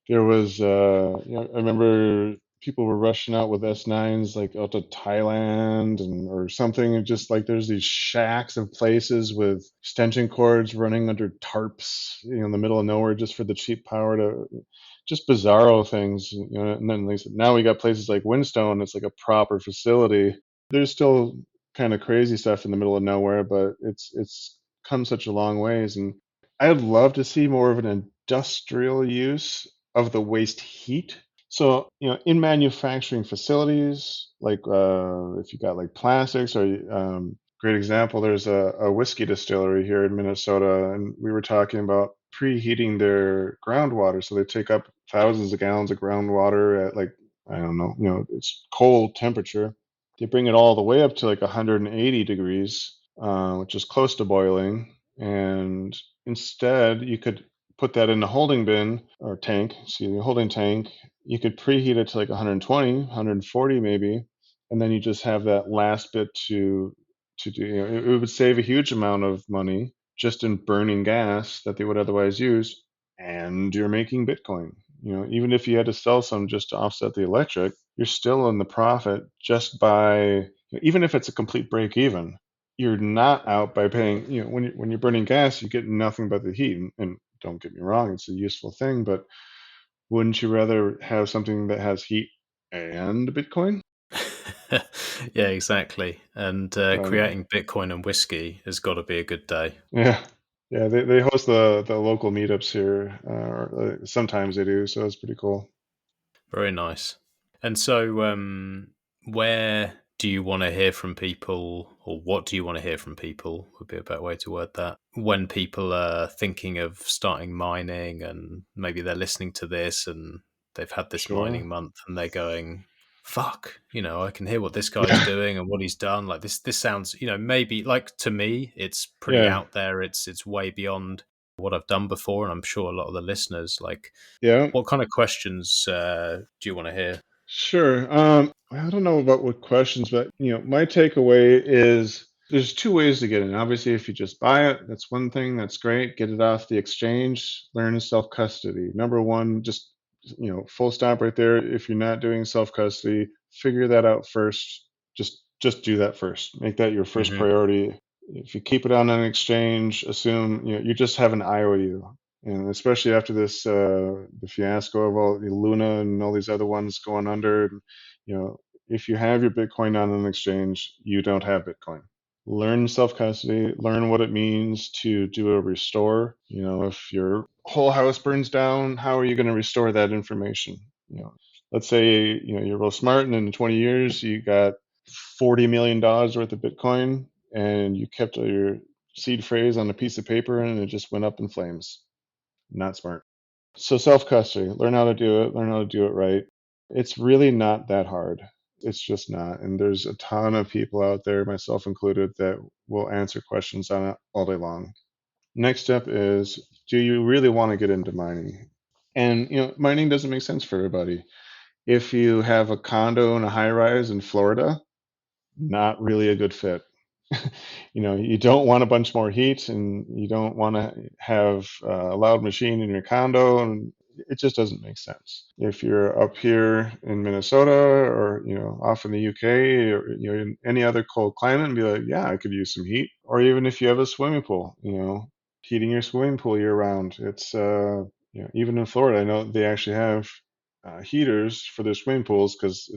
There was, you know, I remember people were rushing out with S9s like out to Thailand or something. And just like there's these shacks of places with extension cords running under tarps, you know, in the middle of nowhere just for the cheap power to just bizarro things, you know. And then they said, now we got places like Windstone. It's like a proper facility. There's still kind of crazy stuff in the middle of nowhere, but it's come such a long ways. And I'd love to see more of an industrial use of the waste heat. So, you know, in manufacturing facilities, like if you got like plastics or great example, there's a whiskey distillery here in Minnesota, and we were talking about preheating their groundwater. So they take up thousands of gallons of groundwater at like, I don't know, you know, it's cold temperature. They bring it all the way up to like 180 degrees, which is close to boiling. And instead, you could put that in a holding bin or tank, a holding tank. You could preheat it to like 120, 140 maybe, and then you just have that last bit to do. You know, it would save a huge amount of money just in burning gas that they would otherwise use, and you're making Bitcoin. You know, even if you had to sell some just to offset the electric, you're still in the profit just by, even if it's a complete break even, you're not out by paying, you know, when you're burning gas, you get nothing but the heat. And don't get me wrong, it's a useful thing, but wouldn't you rather have something that has heat and Bitcoin? Yeah, exactly. And creating Bitcoin and whiskey has got to be a good day. Yeah. Yeah, they host the local meetups here, or sometimes they do, so it's pretty cool. Very nice. And so, where do you want to hear from people, or what do you want to hear from people, would be a better way to word that, when people are thinking of starting mining and maybe they're listening to this and they've had this mining month and they're going, fuck, you know, I can hear what this guy's doing and what he's done. Like this sounds, you know, maybe like to me, it's pretty out there. It's way beyond what I've done before. And I'm sure a lot of the listeners, like, what kind of questions do you want to hear? Sure. I don't know about what questions, but you know, my takeaway is there's two ways to get in. Obviously, if you just buy it, that's one thing. That's great. Get it off the exchange. Learn self-custody. Number one, just, you know, full stop right there. If you're not doing self-custody, figure that out first. Just do that first. Make that your first priority. If you keep it on an exchange, assume, you know, you just have an IOU. And especially after this, the fiasco of all the Luna and all these other ones going under, you know, if you have your Bitcoin on an exchange, you don't have Bitcoin. Learn self-custody, learn what it means to do a restore. You know, if your whole house burns down, how are you going to restore that information? You know, let's say, you know, you're real smart and in 20 years, you got $40 million worth of Bitcoin and you kept your seed phrase on a piece of paper and it just went up in flames. Not smart. So self-custody, learn how to do it, learn how to do it right. It's really not that hard. It's just not. And there's a ton of people out there, myself included, that will answer questions on it all day long. Next step is, do you really want to get into mining? And mining doesn't make sense for everybody. If you have a condo and a high rise in Florida, not really a good fit. You don't want a bunch more heat, and you don't want to have a loud machine in your condo, and it just doesn't make sense. If you're up here in Minnesota, or off in the UK, or in any other cold climate, and be like, yeah, I could use some heat. Or even if you have a swimming pool, heating your swimming pool year round. It's even in Florida, I know they actually have heaters for their swimming pools, because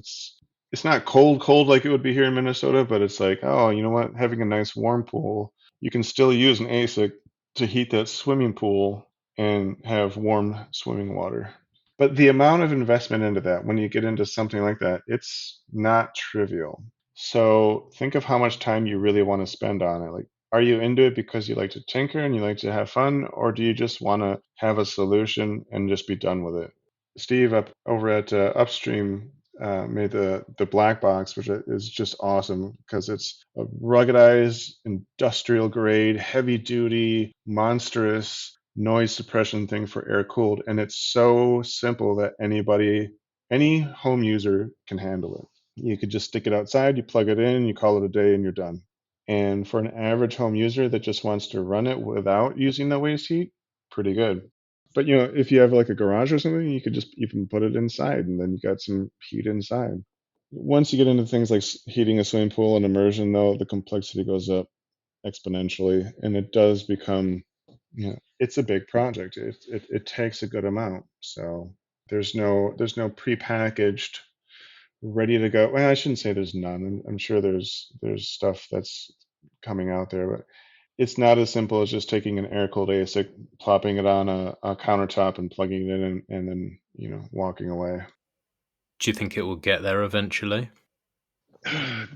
it's not cold like it would be here in Minnesota, but it's like, oh, you know what? Having a nice warm pool, you can still use an ASIC to heat that swimming pool and have warm swimming water. But the amount of investment into that, when you get into something like that, it's not trivial. So think of how much time you really want to spend on it. Like, are you into it because you like to tinker and you like to have fun, or do you just want to have a solution and just be done with it? Steve up over at Upstream made the black box, which is just awesome because it's a ruggedized, industrial grade, heavy duty, monstrous noise suppression thing for air cooled, and it's so simple that any home user can handle it. You could just stick it outside, you plug it in, you call it a day, and you're done. And for an average home user that just wants to run it without using the waste heat, pretty good. But if you have like a garage or something, you could just even put it inside, and then you got some heat inside. Once you get into things like heating a swimming pool and immersion, though, the complexity goes up exponentially, and it does become, it's a big project. It takes a good amount. So there's no prepackaged, ready to go. Well, I shouldn't say there's none. I'm sure there's stuff that's coming out there, but it's not as simple as just taking an air-cooled ASIC, plopping it on a countertop and plugging it in, and then walking away. Do you think it will get there eventually?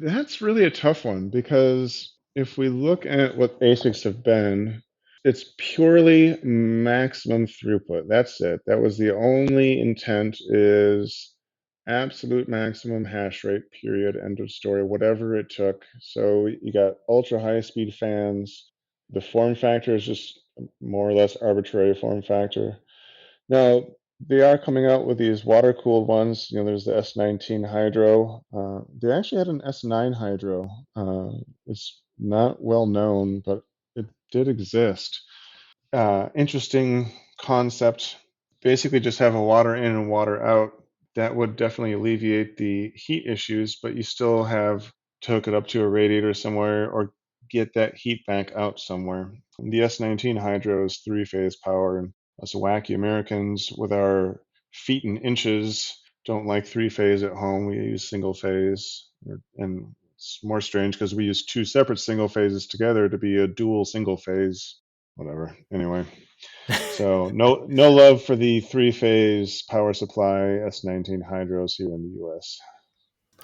That's really a tough one, because if we look at what ASICs have been, it's purely maximum throughput. That's it. That was the only intent, is absolute maximum hash rate, period, end of story, whatever it took. So you got ultra high speed fans. The form factor is just more or less arbitrary form factor. Now, they are coming out with these water cooled ones. There's the S19 Hydro. They actually had an S9 Hydro. It's not well known, but it did exist. Interesting concept. Basically, just have a water in and water out. That would definitely alleviate the heat issues, but you still have to hook it up to a radiator somewhere or get that heat back out somewhere. The S19 Hydro is 3-phase power, and us wacky Americans with our feet and inches don't like 3-phase at home. We use single phase, and it's more strange because we use 2 separate single phases together to be a dual single phase. Whatever. Anyway. So no love for the 3-phase power supply S19 Hydros here in the US.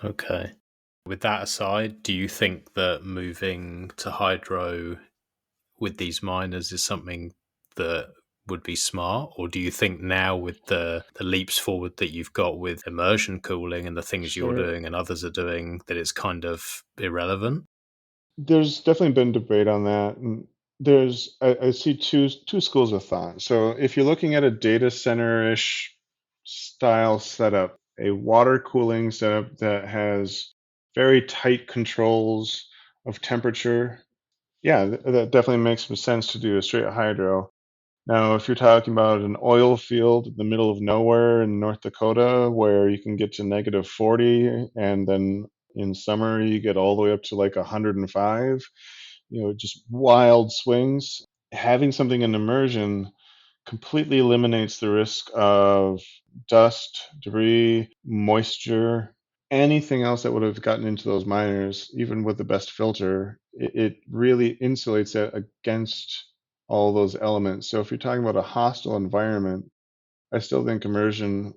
Okay. With that aside, do you think that moving to hydro with these miners is something that would be smart? Or do you think now, with the leaps forward that you've got with immersion cooling and the things you're doing and others are doing, that it's kind of irrelevant? There's definitely been debate on that. And I see two schools of thought. So if you're looking at a data center-ish style setup, a water cooling setup that has very tight controls of temperature, yeah, that definitely makes some sense to do a straight hydro. Now, if you're talking about an oil field in the middle of nowhere in North Dakota, where you can get to -40, and then in summer you get all the way up to like 105, just wild swings, having something in immersion completely eliminates the risk of dust, debris, moisture, anything else that would have gotten into those miners. Even with the best filter, it really insulates it against all those elements. So if you're talking about a hostile environment, I still think immersion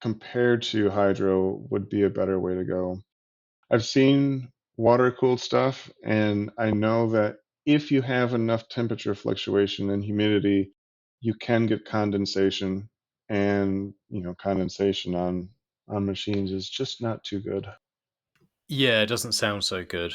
compared to hydro would be a better way to go. I've seen water cooled stuff, and I know that if you have enough temperature fluctuation and humidity, you can get condensation. and condensation on machines is just not too good. Yeah, it doesn't sound so good.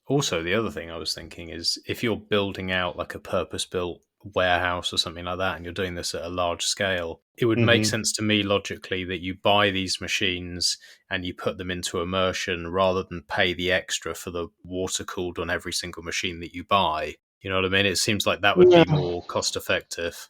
Also, the other thing I was thinking is if you're building out like a purpose-built warehouse or something like that, and you're doing this at a large scale, it would make sense to me logically that you buy these machines and you put them into immersion rather than pay the extra for the water cooled on every single machine that you buy. You know what I mean? It seems like that would be more cost effective.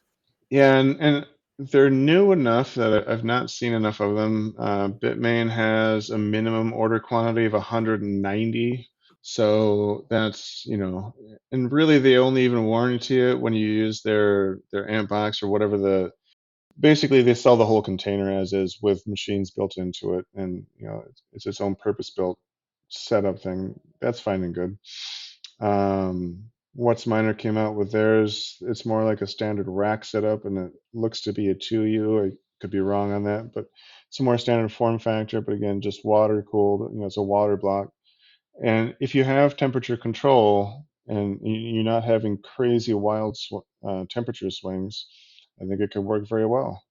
Yeah, and they're new enough that I've not seen enough of them. Bitmain has a minimum order quantity of 190. So that's, and really they only even warranty it when you use their amp box or whatever basically they sell the whole container as is with machines built into it. And, it's its own purpose-built setup thing. That's fine and good. WhatsMiner came out with theirs. It's more like a standard rack setup, and it looks to be a 2U. I could be wrong on that, but it's a more standard form factor. But again, just water cooled. It's a water block. And if you have temperature control and you're not having crazy wild temperature swings, I think it could work very well.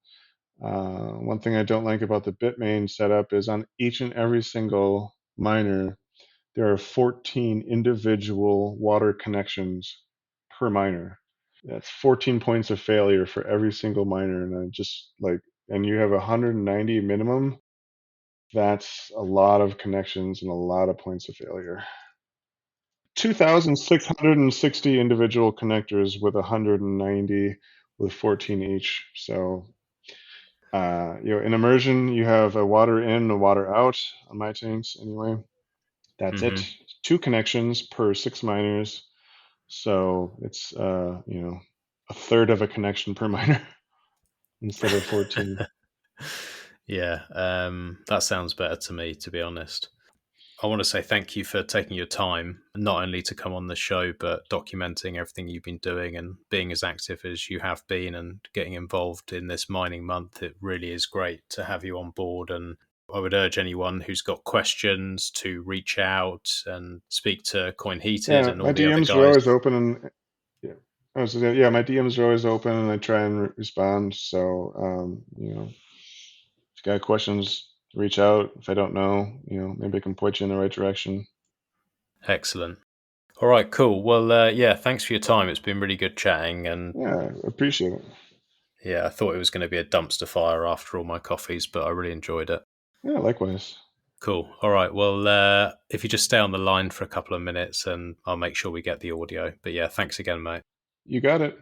One thing I don't like about the Bitmain setup is on each and every single miner, there are 14 individual water connections per miner. That's 14 points of failure for every single miner. And I just and you have 190 minimum. That's a lot of connections and a lot of points of failure. 2,660 individual connectors with 190 with 14 each. So, in immersion, you have a water in, a water out on my tanks anyway. That's it. 2 connections per 6 miners. So it's, a third of a connection per miner instead of 14. Yeah, that sounds better to me, to be honest. I want to say thank you for taking your time, not only to come on the show, but documenting everything you've been doing and being as active as you have been and getting involved in this mining month. It really is great to have you on board. And I would urge anyone who's got questions to reach out and speak to CoinHeated and all my the other DMs guys. are always open, and my DMs are always open, and I try and respond. So, if you got questions, reach out. If I don't know, maybe I can point you in the right direction. Excellent. All right, cool. Well, thanks for your time. It's been really good chatting. And yeah, I appreciate it. Yeah, I thought it was going to be a dumpster fire after all my coffees, but I really enjoyed it. Yeah, likewise. Cool. All right. Well, if you just stay on the line for a couple of minutes and I'll make sure we get the audio. But yeah, thanks again, mate. You got it.